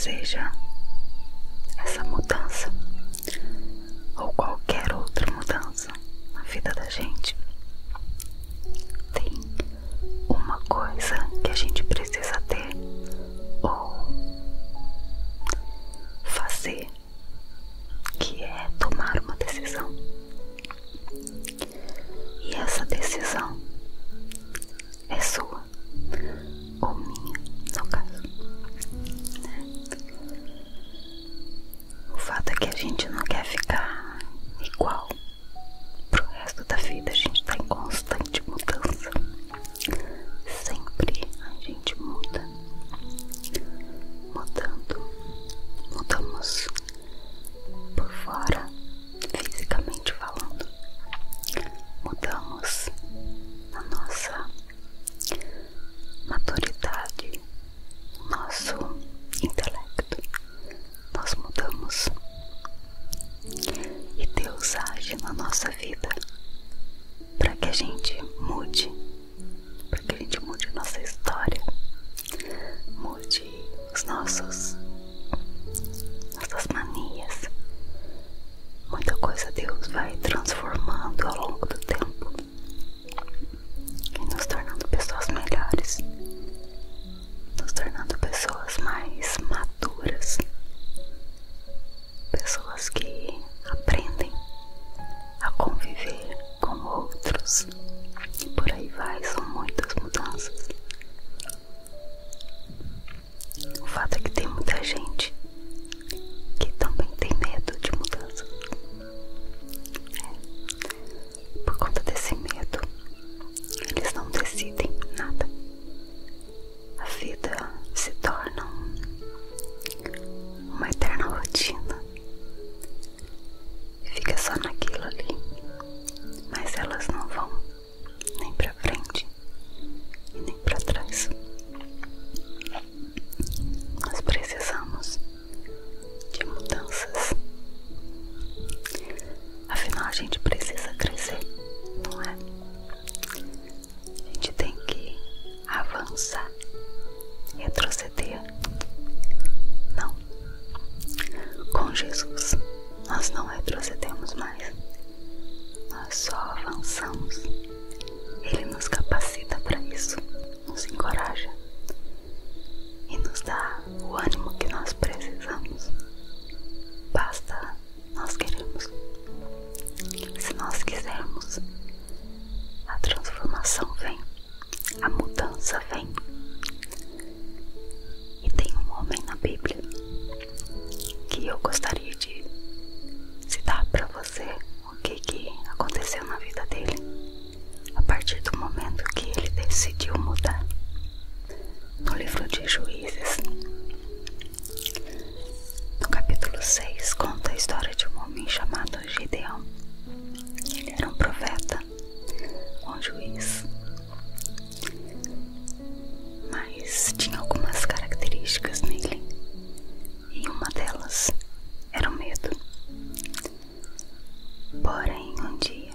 seja essa mudança ou qualquer outra mudança na vida da gente, tem uma coisa que a gente precisa ter ou fazer, que é tomar uma decisão. E essa decisão é sua ou minha, no caso. O fato é que a gente não quer ficar igual pro resto da vida. A gente tá em constante mudança. Sempre a gente muda. Mudamos por fora, fisicamente falando. Mudamos na nossa maturidade, nosso intelecto. Nós mudamos. E Deus age na nossa vida para que a gente mude, para que a gente mude nossa história, mude os nossas manias. Muita coisa Deus vai transformando ao longo do tempo e nos tornando pessoas melhores, nos tornando pessoas mais maduras, pessoas que aprendem a conviver com outros. E por aí vai, são muitas mudanças. O fato é que tem muita gente que também tem medo de mudança. Por conta desse medo, eles não decidem nada. A vida se torna uma eterna rotina. Fica só naquilo ali. Mas elas não vão nem pra frente e nem pra trás. Nós precisamos de mudanças. Afinal, a gente precisa crescer, não é? A gente tem que avançar. Retroceder, não. Com Jesus nós não retrocedemos mais, nós só avançamos. Ele nos capacita para isso, nos encoraja e nos dá o ânimo que nós precisamos. Basta nós queremos. Se nós quisermos, a transformação vem, a mudança vem. E tem um homem na Bíblia que eu gostaria de citar para você o que aconteceu na vida dele a partir do momento que ele decidiu mudar. No livro de Juízes, no capítulo 6, conta a história de um homem chamado Gideão. Ele era um profeta, um juiz, mas tinha algumas características nele, e uma delas era o medo. Porém, um dia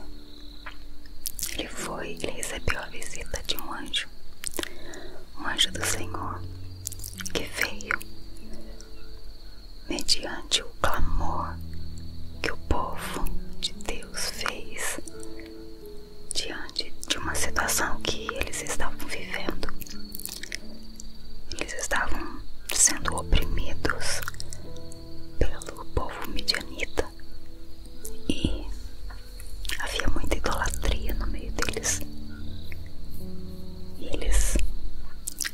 ele recebeu a visita de um anjo do Senhor, que veio mediante o clamor que o povo de Deus fez diante de uma situação que eles estavam vivendo. Eles estavam sendo oprimidos pelo povo midianita e havia muita idolatria no meio deles. E eles,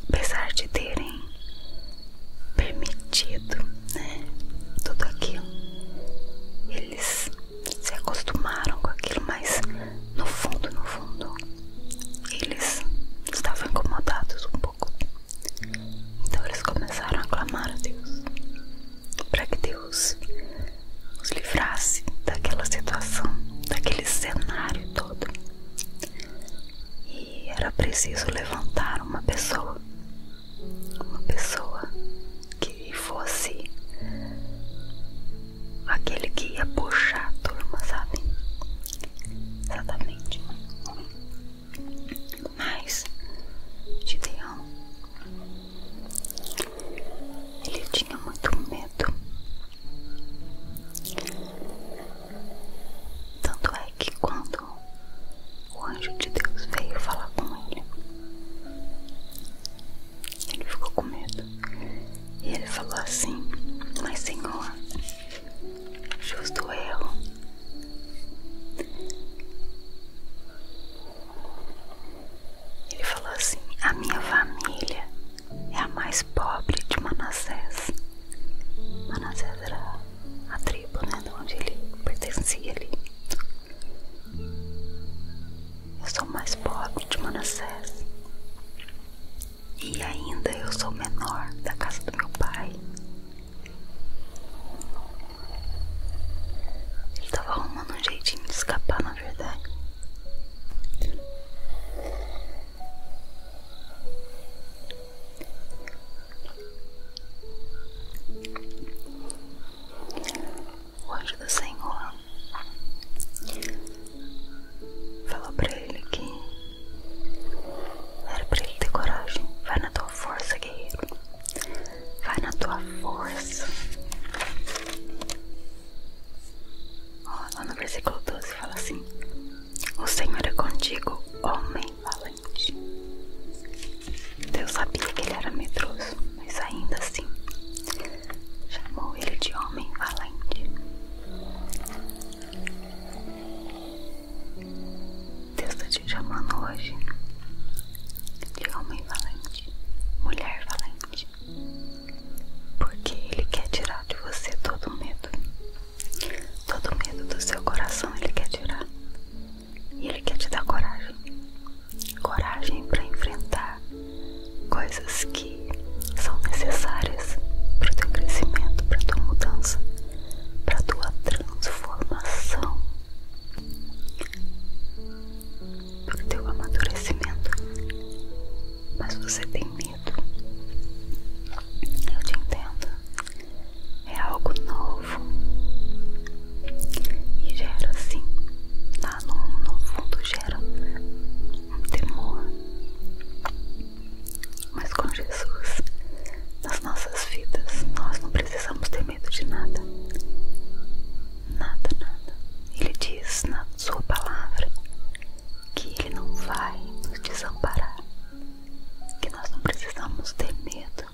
apesar de terem permitido, tudo aquilo, eles se acostumaram com aquilo, mas no fundo, eles estavam incomodados um pouco. Então eles começaram a clamar a Deus para que Deus os livrasse daquela situação, daquele cenário todo. E era preciso levantar uma pessoa que fosse aquele que ia puxar a turma, sabe? Exatamente. Mas Gideão, ele tinha muito A minha família é a mais pobre de Manassés. Manassés era a tribo, né, de onde ele pertencia ali. Eu sou mais pobre de Manassés. E ainda eu sou menor da casa do meu pai. Ele tava arrumando um jeitinho de escapar, na verdade. O anjo do Senhor falou pra ele que era pra ele ter coragem. Vai na tua força, guerreiro. Vai na tua força. Lá no versículo 12 fala assim: o Senhor é contigo, homem valente. Deus sabia que ele era medroso, mas ainda assim chamou ele de homem valente. Deus está te chamando hoje de homem valente, mulher valente, porque Ele quer tirar de você todo medo do seu coração. Ele quer tirar, e Ele quer te dar coragem para enfrentar coisas que são necessárias para o teu crescimento, para a tua mudança, para a tua transformação, para o teu amadurecimento. Mas você tem medo. Eu te entendo. É algo novo e gera, assim, lá no fundo gera um temor. Mas com Jesus nas nossas vidas, nós não precisamos ter medo de nada. Nada, nada. Ele diz na sua palavra que Ele não vai nos desamparar, que nós não precisamos ter medo.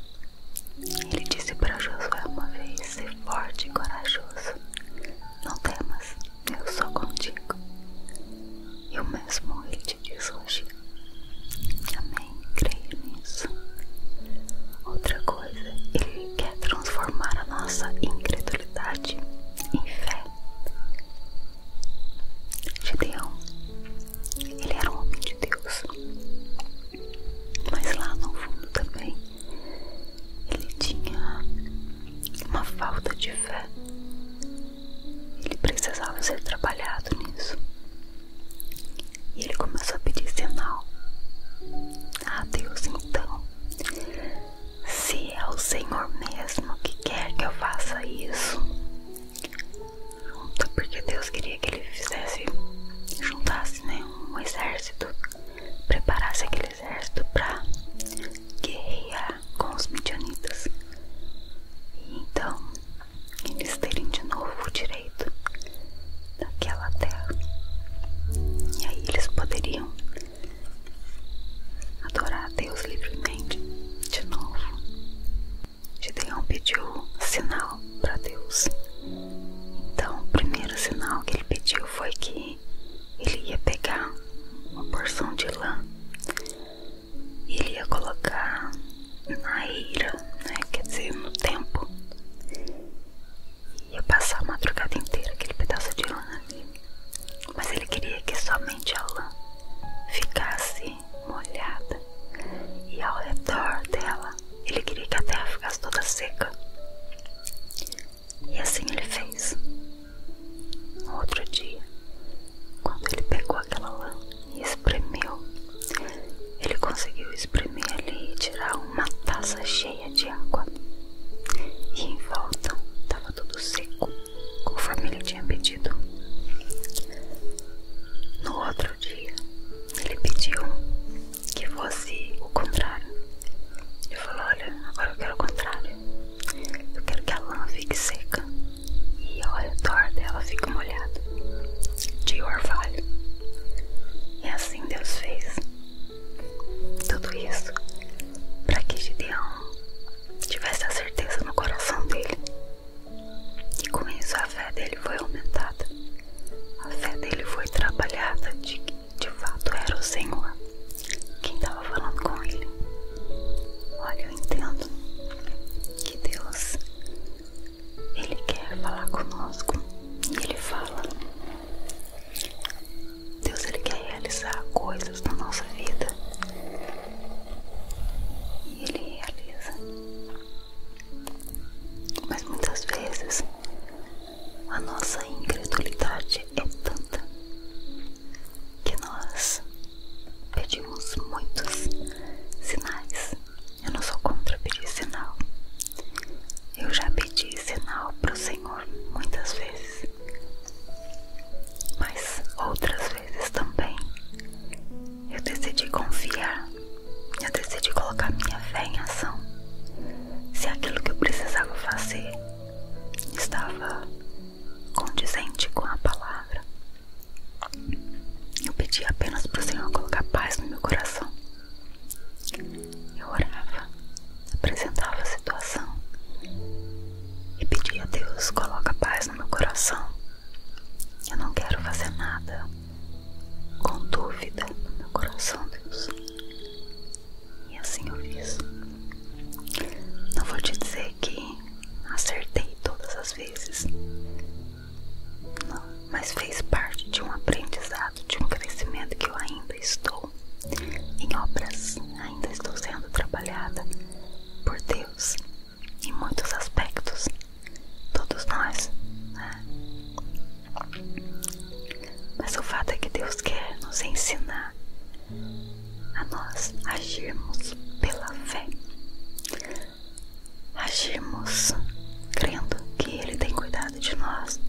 Ele disse para Josué uma vez: ser forte e corajoso, não temas, eu sou contigo. E o mesmo Ele te diz hoje. Amém, creia nisso. Outra coisa, Ele quer transformar a nossa incredulidade em fé. Gideão, ele era um homem de Deus, mas lá no fundo também ele tinha uma falta de fé. Ele precisava ser trabalhado nisso. E ele começou a pedir sinal. Ah, Deus, então, se é o Senhor mesmo que quer que eu faça isso, junta, porque Deus queria que ele juntasse, né, um exército, preparasse aquele exército para guerrear com os midianitas, e então eles terem de novo o direito daquela terra. E aí eles poderiam adorar a Deus livremente de novo. Gideão pediu sinal para Deus. Então o primeiro sinal que ele pediu foi que ele ia pegar uma porção de lã e ele ia colocar na eira, né, quer dizer, no tempo. Ia passar a madrugada inteira aquele pedaço de lã ali. Mas ele queria que somente a lã ficasse molhada, e ao redor dela ele queria que a terra ficasse toda seca. E assim ele fez. No outro dia, quando ele pegou aquela lã e espremeu, ele conseguiu espremer ali e tirar uma taça cheia de água. E em volta estava tudo seco, conforme ele tinha pedido. No outro dia, ele pediu que fosse o contrário. Ele falou: olha, agora eu quero o contrário. Eu quero que a lã fique seca e ao redor dela fique molhado de orvalho. colocar minha fé em ação. Se aquilo que eu precisava fazer estava condizente com a palavra, eu pedi apenas para o Senhor colocar paz no meu coração. Eu orava, apresentava a situação e pedia a Deus: coloca paz no meu coração. Eu não quero fazer nada com dúvida no meu coração, Deus. E assim eu fiz. Não vou te dizer que acertei todas as vezes, não, mas fez parte de um aprendizado, de um crescimento que eu ainda estou em obras, ainda estou sendo trabalhada por Deus em muitos aspectos, todos nós, né? Mas o fato é que Deus quer nos ensinar a nós agirmos pela fé, agirmos crendo que Ele tem cuidado de nós,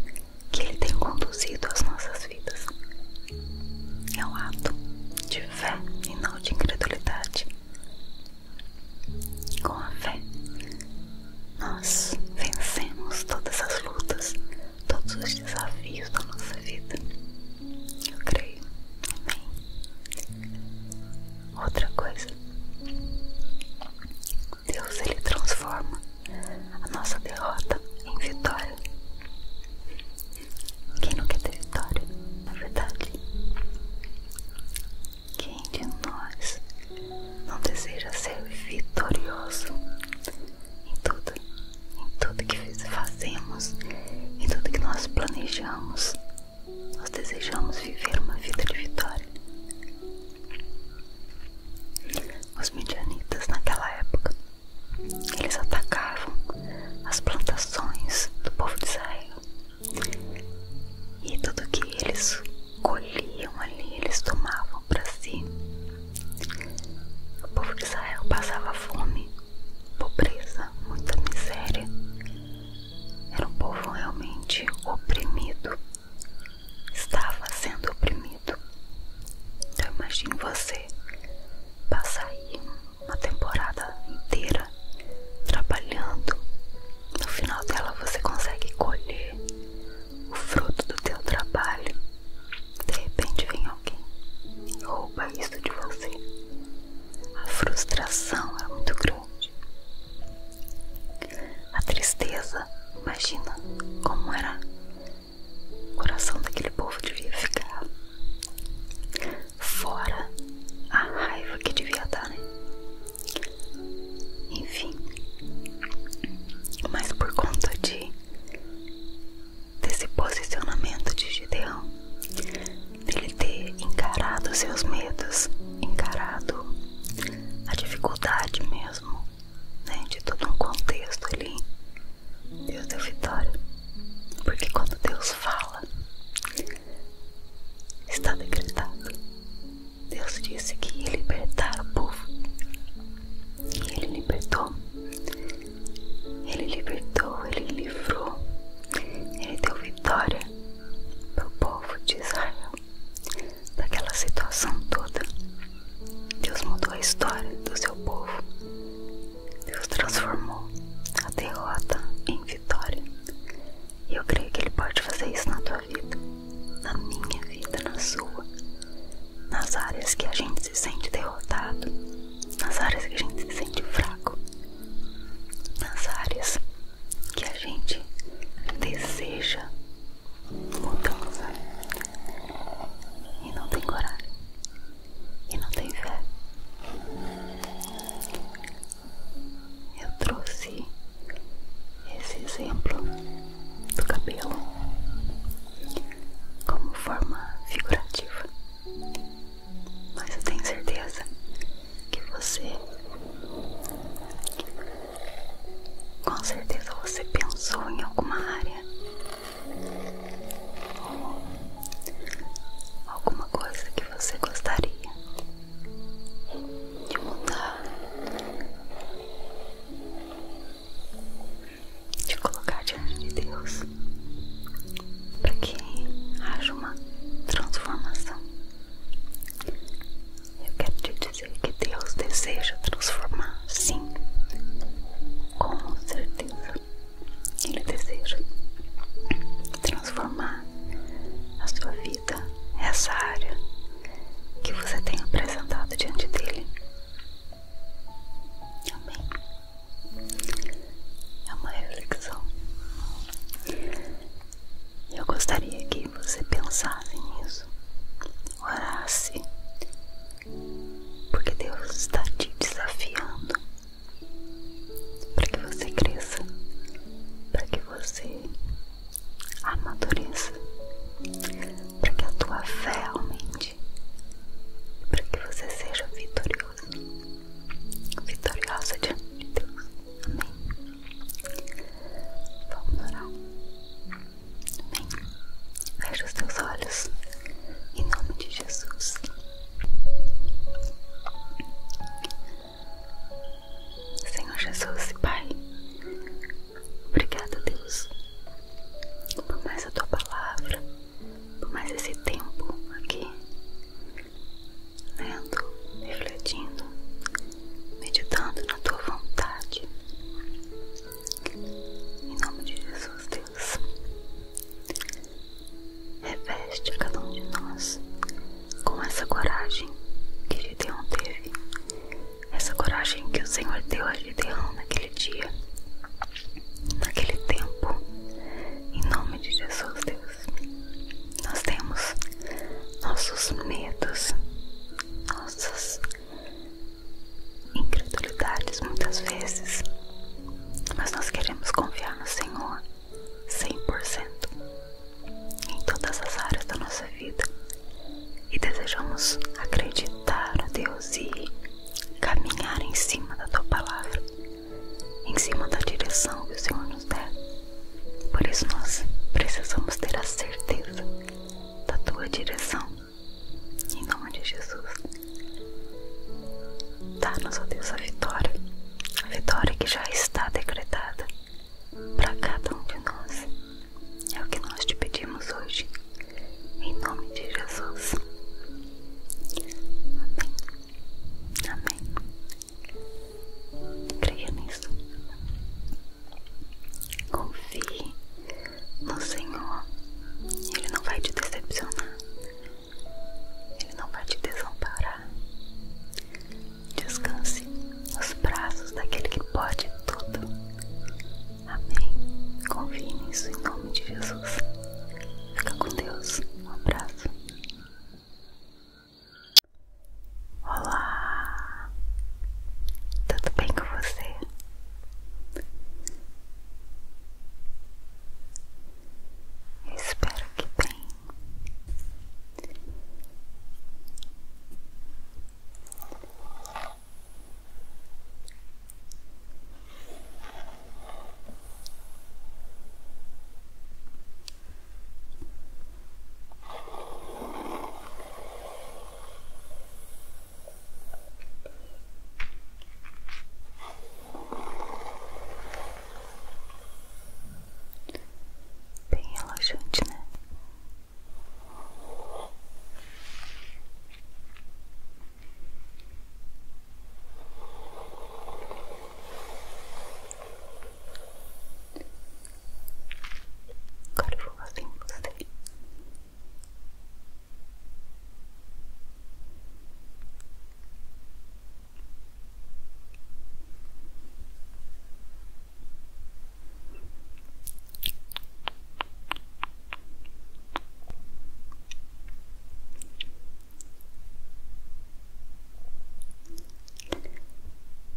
que Ele tem conduzido as nossas vidas. É um ato de fé e não de incredulidade. Com a fé, nós vencemos todas as lutas, todos os desafios da nossa vida. Eu creio. Amém. Outra coisa, Deus, Ele transforma a nossa derrota em vitória. Quem não quer ter vitória, na verdade? Quem de nós não deseja ser vitorioso em tudo que fazemos, em tudo que nós planejamos? Nós desejamos viver uma vida de vitória. Os midianitas naquela época, eles atacavam as plantações do povo de Israel, e tudo que eles colhiam ali, eles tomavam para si. O povo de Israel passava fome, pobreza, muita miséria. Era um povo realmente oprimido, estava sendo oprimido. Então imagine você passar aí uma temporada inteira trabalhando, no final dela você consegue colher o fruto do teu trabalho. De repente vem alguém e rouba isso de você. A frustração é muito grande, a tristeza. Imagina como era o coração daquele povo, devia ficar, fora a raiva que devia dar, né? Enfim, mas por conta desse posicionamento de Gideão, dele ter encarado seus medos, encarado a dificuldade mesmo, né, de todo um contexto ali, Deus deu vitória. Porque quando Deus fala, está decretado. Deus disse que ia libertar o povo, e Ele libertou. Ele libertou, Ele livrou, Ele deu vitória para o povo de Israel daquela situação toda. Deus mudou a história do seu povo. Deus transformou a derrota em vitória. E eu creio que Ele pode fazer isso na tua vida, na minha vida, na sua. Nas áreas que a gente se sente derrotado, nas áreas que a gente se sente fraco, nas áreas que a gente deseja mudança e não tem coragem, e não tem fé. Eu trouxe esse exemplo do cabelo como forma figurativa, mas eu tenho certeza que você, com certeza você pensou em alguma área, ou alguma coisa que você gostaria de mudar, de colocar diante de Deus, para que haja uma transformação. Eu quero te dizer que Deus deseja transformar coragem que Gideão teve, essa coragem que o Senhor deu a Gideão naquele dia, naquele tempo. Em nome de Jesus, Deus, nós temos nossos medos, nossas incredulidades muitas vezes, mas nós queremos confiar no Senhor 100% em todas as áreas da nossa vida e desejamos acreditar, a Deus, e caminhar em cima da Tua Palavra, em cima da direção que o Senhor nos der. Por isso nós precisamos ter a certeza da Tua direção, em nome de Jesus. Dá-nos, ó Deus, a vitória que já está decretada para cada um de nós. É o que nós te pedimos hoje, em nome de Jesus. Amém. Amém. Creia nisso. Confie no Senhor. Ele não vai te decepcionar. Ele não vai te desamparar. Descanse nos braços daquele que pode tudo. Amém. Confie nisso em nome de Jesus. Fica com Deus. Um abraço. Olá. Tudo bem com você? Eu espero que bem. Bem relaxante, né? Agora eu vou fazer em você.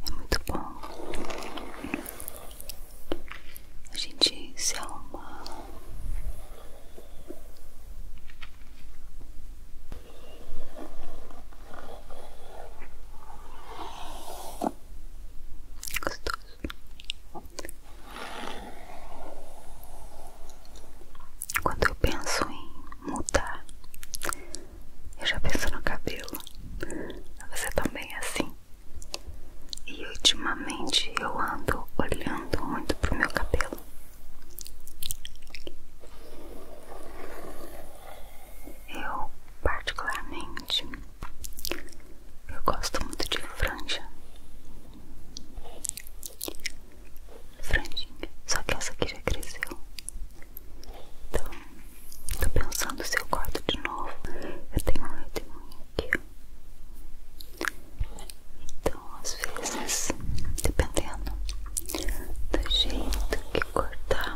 É muito bom a gente se arrumar, gostoso. Quando eu penso em mudar, eu já penso no cabelo. Você também é assim? E ultimamente eu ando olhando muito pro meu cabelo. Eu, particularmente, eu gosto muito de franja. Franjinha. Só que essa aqui já cresceu. Então, tô pensando se eu corto de novo. Eu tenho um redemoinho aqui, ó. Então, às vezes, dependendo do jeito que cortar,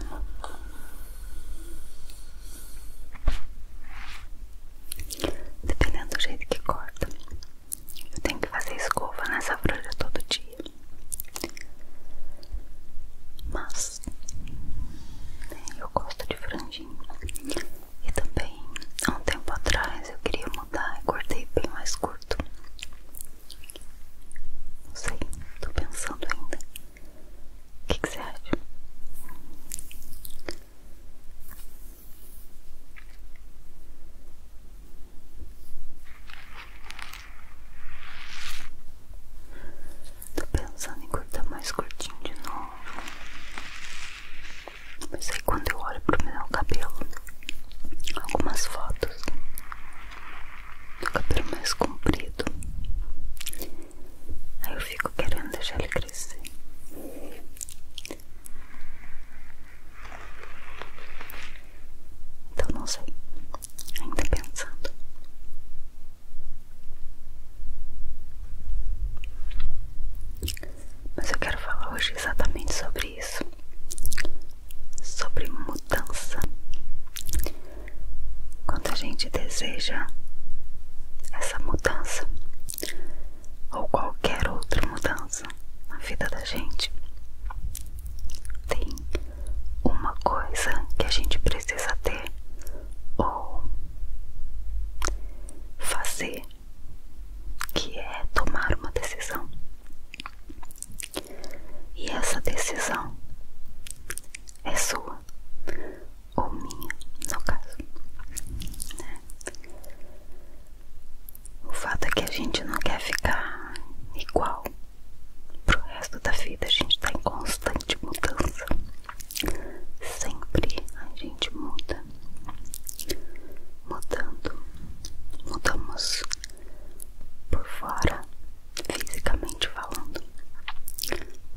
dependendo do jeito que corta, eu tenho que fazer escova hoje exatamente sobre isso, sobre mudança. Quando a gente deseja essa mudança ou qualquer outra mudança na vida da gente, tem uma coisa que a gente precisa ter ou fazer, que é tomar uma decisão. E essa decisão é sua ou minha, no caso, né? O fato é que a gente não quer ficar igual pro resto da vida. A gente tá em constante mudança. Sempre a gente muda. Mudamos por fora, fisicamente falando.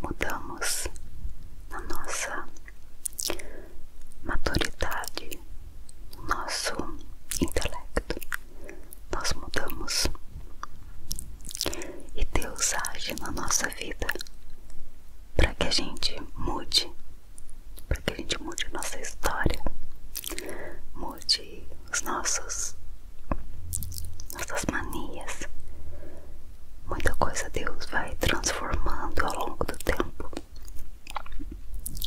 Mudamos na nossa maturidade, no nosso intelecto. Nós mudamos. E Deus age na nossa vida para que a gente mude, para que a gente mude a nossa história, mude os nossas manias. Muita coisa Deus vai transformando ao longo do tempo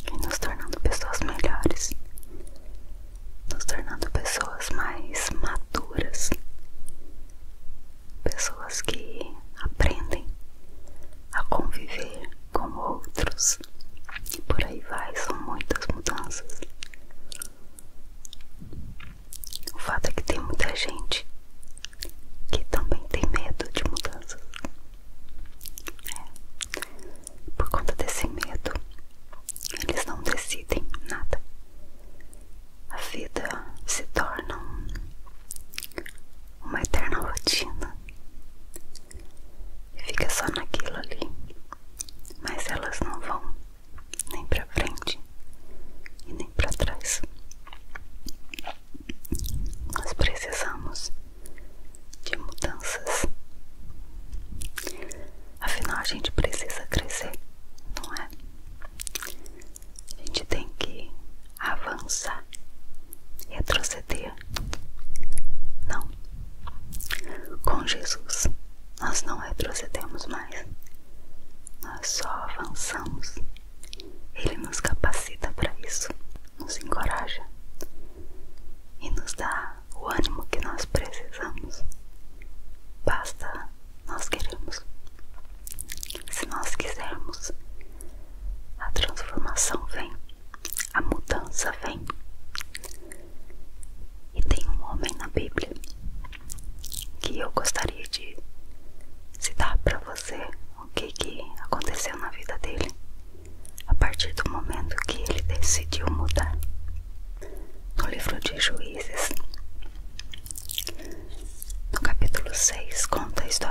e nos tornando pessoas melhores, nos tornando pessoas mais maduras, pessoas que aprendem a conviver com outros. E por aí vai, são muitas mudanças. O fato é que tem muita gente que também tem medo de mudanças. Por conta desse medo, eles não decidem nada. A vida se torna uma eterna rotina e fica só naquilo ali. Mas elas não vão nem pra frente e nem pra trás. Nós precisamos de mudanças. Afinal, a gente precisa crescer, não é? A gente tem que avançar, retroceder. Não. Com Jesus, nós não retrocedemos mais. Nós só avançamos. Ele nos capacita para isso, nos encoraja e nos dá o ânimo que nós precisamos. Basta nós queremos. Se nós quisermos, a transformação vem, a mudança vem. E tem um homem na Bíblia que eu gostaria de citar para você o que aconteceu na vida dele a partir do momento que ele decidiu mudar. No livro de Juízes, no capítulo 6, conta a história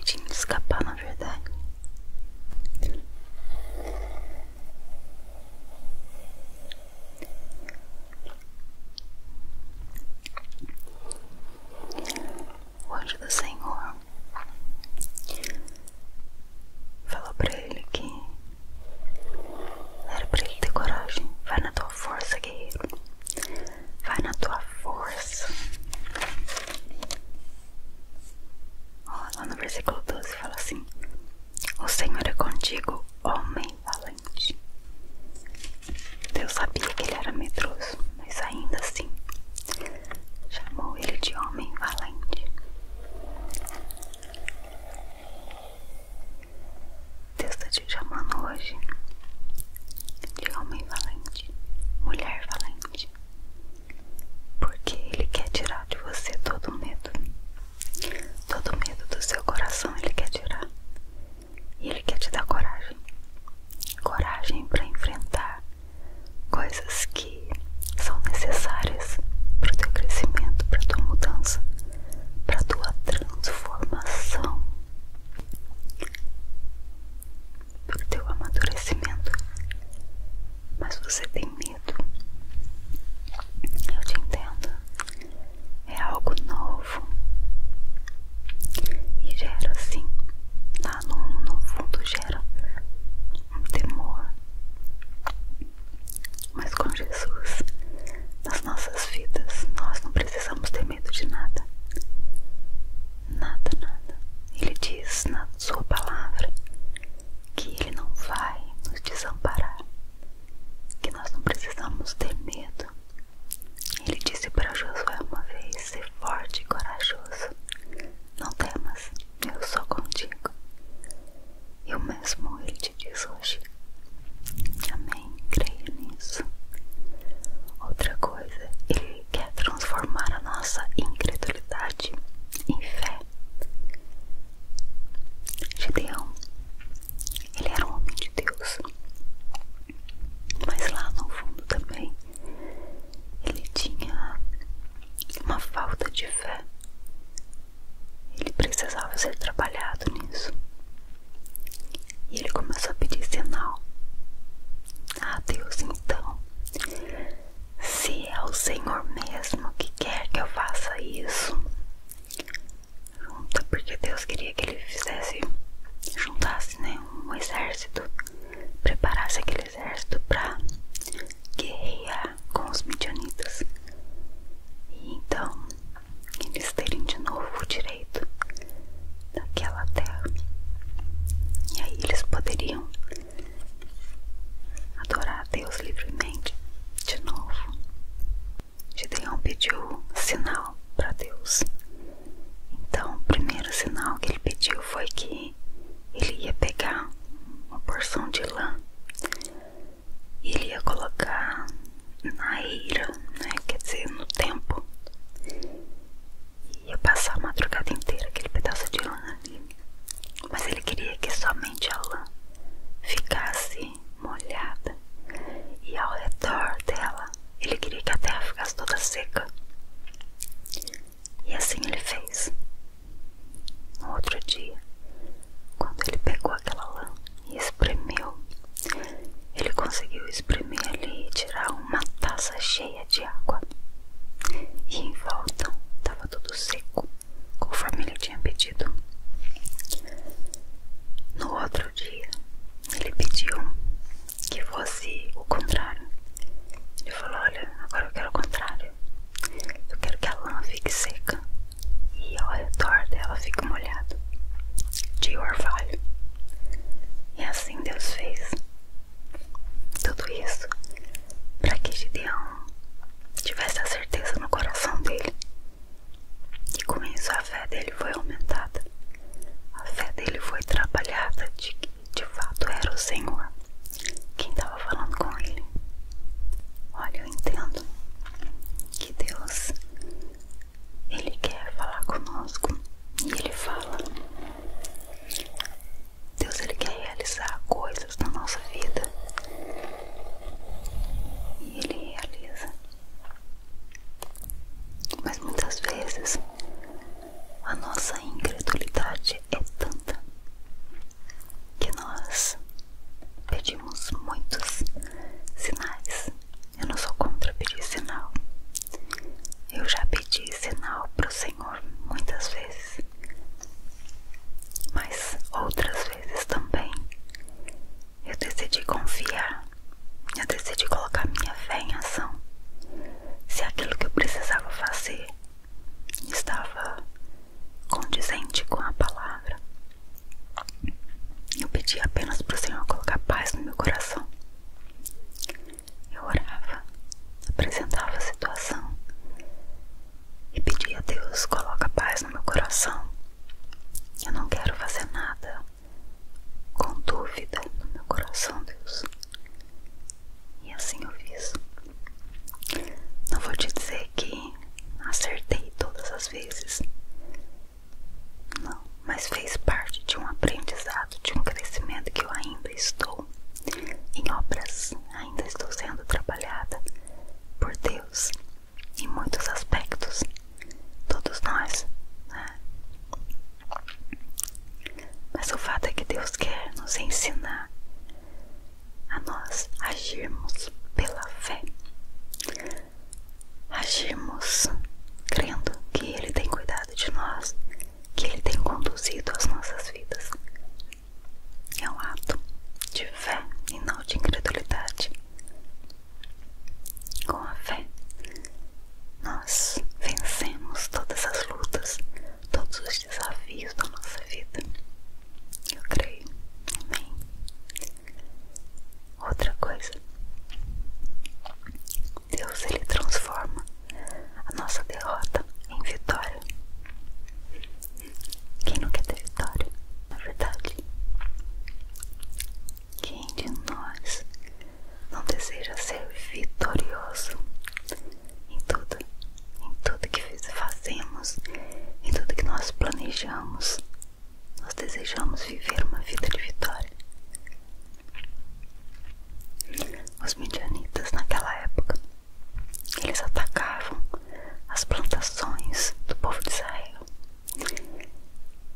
jeitinho de escapar, na verdade. O anjo do Senhor falou pra ele que era pra ele ter coragem. Vai na tua força, guerreiro. Vai na tua força. Ó, lá no versículo 12 fala assim: o Senhor é contigo, homem valente. Deus sabia que ele era medroso, mas ainda assim chamou ele de homem valente. Deus está te chamando hoje de homem valente, mulher valente, porque Ele quer tirar de você todo medo do seu coração. Ele quer tirar, e Ele quer te dar coragem, coragem para enfrentar coisas que são necessárias para o teu crescimento, para a tua mudança, para a tua transformação, para o teu amadurecimento. Mas você tem medo. Eu te entendo. É algo novo e gera, sim, lá no fundo gera um temor. Mas com Jesus nas nossas vidas, nós não precisamos ter medo de nada. Nada, nada. Ele diz na sua palavra que Ele não vai nos desamparar, que nós não precisamos ter medo. Ele disse para Josué uma vez: ser forte e corajoso, não temas, eu sou contigo. E o mesmo Ele te diz hoje. Amém, creia nisso. Outra coisa, Ele quer transformar a nossa incredulidade em fé. Gideão, ele era um homem de Deus, mas lá no fundo também ele tinha uma falta de fé. Ele precisava ser trabalhado nisso. E ele começou a pedir sinal. Ah, Deus, então, se é o Senhor mesmo que quer que eu faça isso, junta, porque Deus queria que ele juntasse, né, um exército, preparasse aquele exército para guerrear com os midianitas, e então eles terem de novo o direito daquela terra. E aí eles poderiam adorar a Deus livremente de novo. Gideão pediu sinal para Deus. Então o primeiro sinal que ele pediu foi que ele ia pegar uma porção de lã e ele ia colocar na eira, né, quer dizer, no tempo, e ia passar a madrugada inteira aquele pedaço de lã ali. Mas ele queria que somente a lã ficasse molhada, e ao redor dela ele queria que a terra ficasse toda seca. E assim ele fez. No outro dia, quando ele pegou aquela lã e espremeu, ele conseguiu espremer ali e tirar uma taça cheia de água, e em volta estava tudo seco, conforme ele tinha pedido. No outro dia, ele pediu que fosse o contrário. Ele falou: olha, agora eu quero o contrário. Eu quero que a lã fique seca e ao redor dela fique molhado de orvalho. E assim Deus fez tudo isso para que Gideão tivesse a certeza no coração dele. E com isso a fé dele foi aumentada. A fé dele foi trabalhada de que de fato era o Senhor quem estava falando com ele. Olha, eu entendo que Deus, Ele quer falar conosco, e Ele fala. Deus, Ele quer realizar coisas na nossa vida, e Ele realiza. Mas muitas vezes a nossa incredulidade é tanta somente com a palavra. Eu pedi apenas para o Senhor colocar paz no meu coração. Eu orava, apresentava a situação e pedia a Deus: coloca paz no meu coração. Eu não quero fazer nada com dúvida no meu coração, Deus. E assim eu fiz. Não vou te dizer que acertei todas as vezes, não, mas fez parte de um aprendizado, de um crescimento que eu ainda estou em obras, ainda estou sendo trabalhada por Deus em muitos aspectos, todos nós, né? Mas o fato é que Deus quer nos ensinar a nós agirmos pela fé, agirmos crendo que Ele tem cuidado de nós, que Ele tem conduzido as nossas vidas. É um ato de fé e não de incredulidade. Com a fé, nós vencemos todas as lutas, todos os desafios da nossa vida. Eu creio. Amém. Outra coisa, Deus, Ele transforma a nossa derrota em vitória. Quem não quer ter vitória? Na verdade, quem de nós não deseja ser vitorioso em tudo que fazemos, em tudo que nós planejamos? Nós desejamos viver uma vida de vitória. Os midianitas naquela época, eles atacavam as plantações do povo de Israel,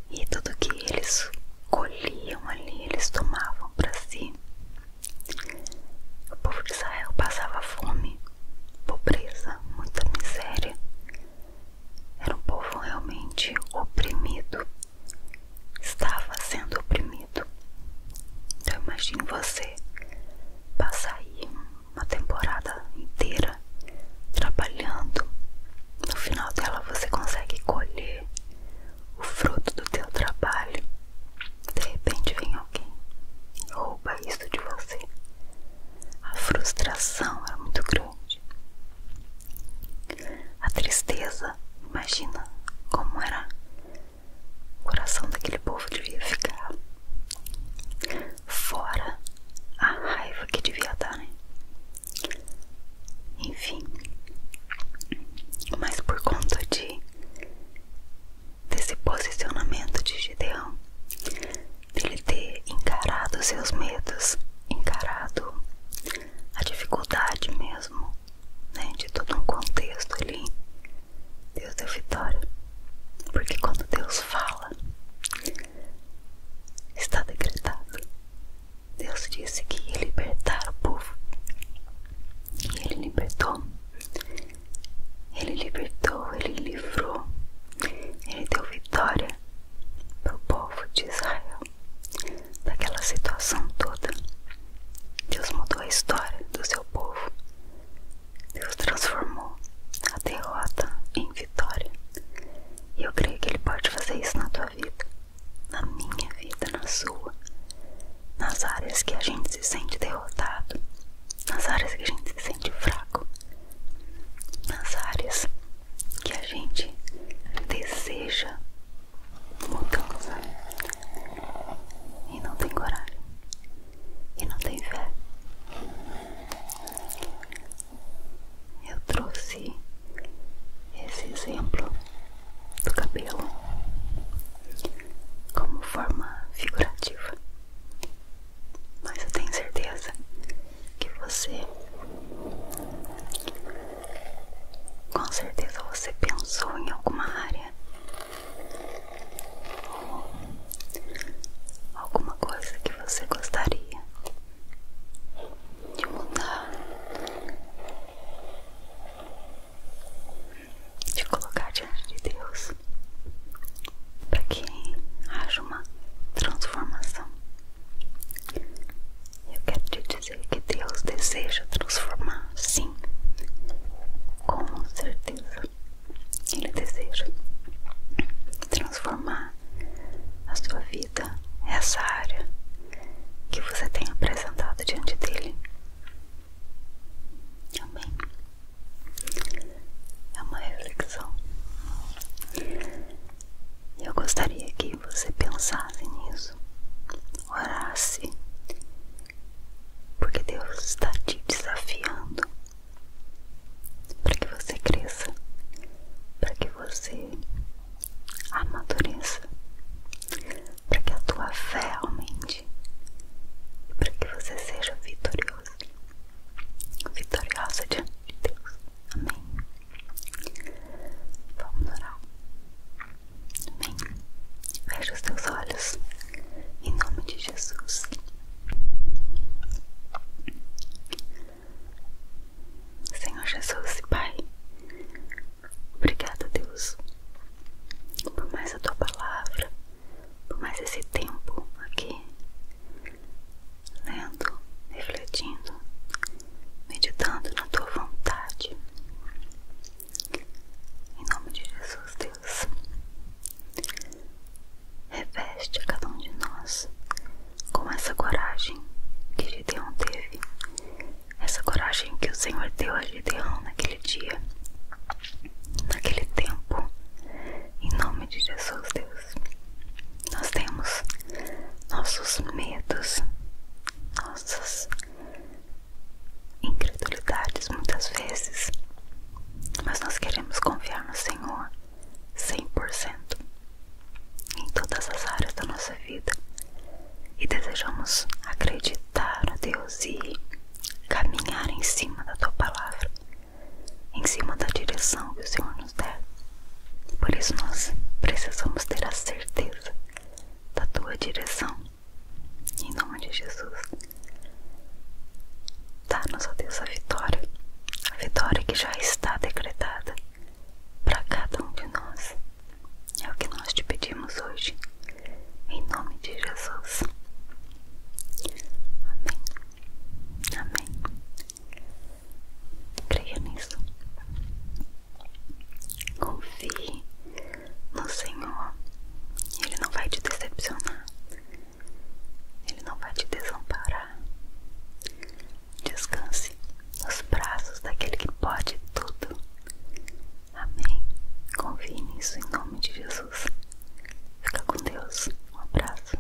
e tudo que eles colhiam ali, eles tomavam para si. O povo de Israel passava fome, pobreza, muita miséria. Era um povo realmente oprimido, estava sendo oprimido. Então imagine você passar aí uma temporada inteira trabalhando, no final dela você consegue colher o fruto do teu trabalho, gostaria que você pensasse nisso, orasse, porque Deus está te desafiando para que você cresça, para que você amadureça, para que a tua fé aumente, para que você seja vitorioso, vitoriosa diante de Deus. Amém. Vamos orar. Amém. Feche os teus olhos em nome de Jesus. Senhor Jesus e Pai, obrigado, Deus, por mais a tua palavra, por mais esse tempo aqui, lendo, refletindo, meditando na tua vontade. Em nome de Jesus, Deus, reveste a cada um de nós com essa coragem que Gideão teve, essa coragem que o Senhor deu a Gideão naquele dia, naquele tempo. Em nome de Jesus, Deus, nós temos nossos medos, nossas incredulidades muitas vezes, mas nós queremos confiar no Senhor 100% em todas as áreas da nossa vida e desejamos acreditar, a Deus, e caminhar em cima da tua palavra, em cima da direção que o Senhor nos der. Por isso nós precisamos ter a certeza da tua direção. Em nome de Jesus, dá-nos, ó Deus, a vitória que já está decretada para cada um de nós. É o que nós te pedimos hoje, em nome de Jesus. Amém. Amém. Creia nisso. Confie no Senhor. Ele não vai te decepcionar. Ele não vai te desamparar. Descanse nos braços daquele que pode tudo. Amém. Confie nisso em nome de Jesus. Fica com Deus. Um abraço.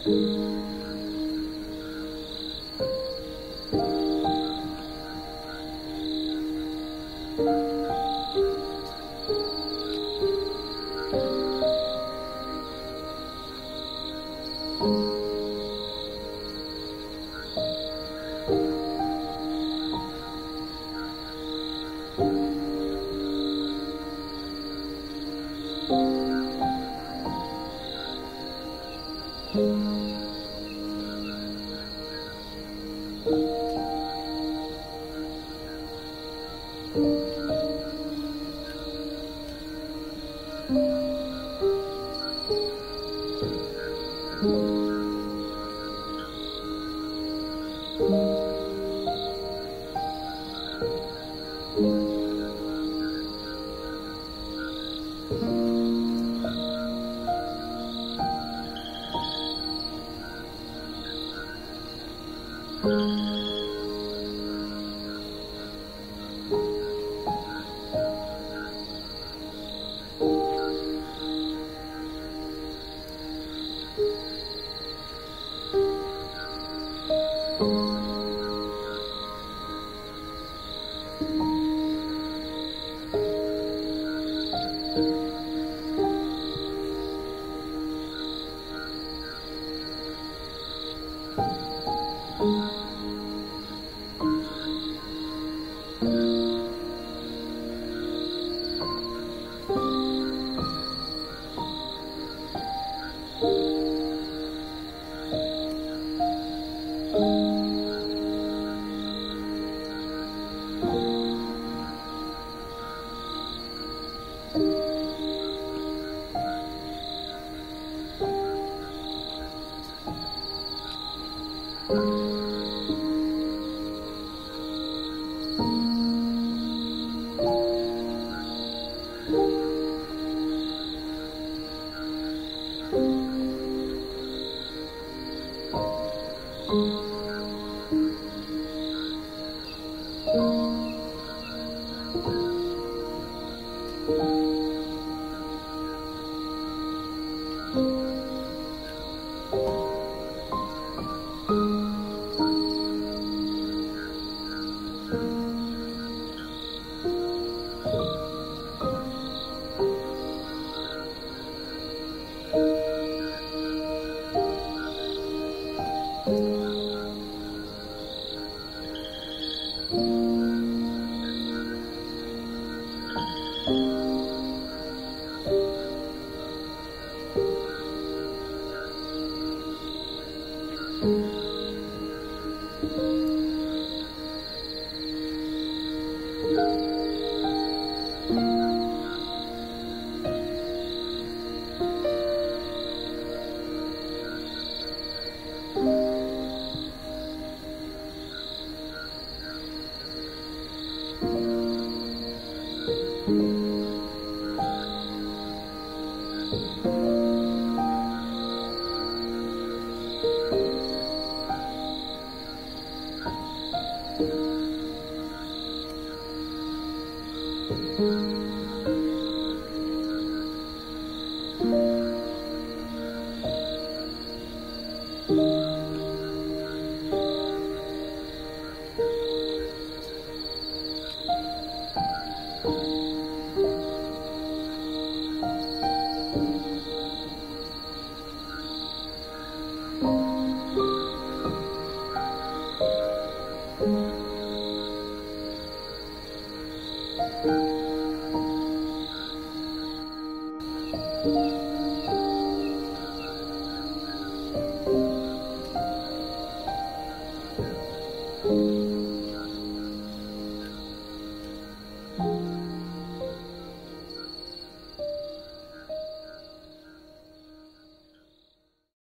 Música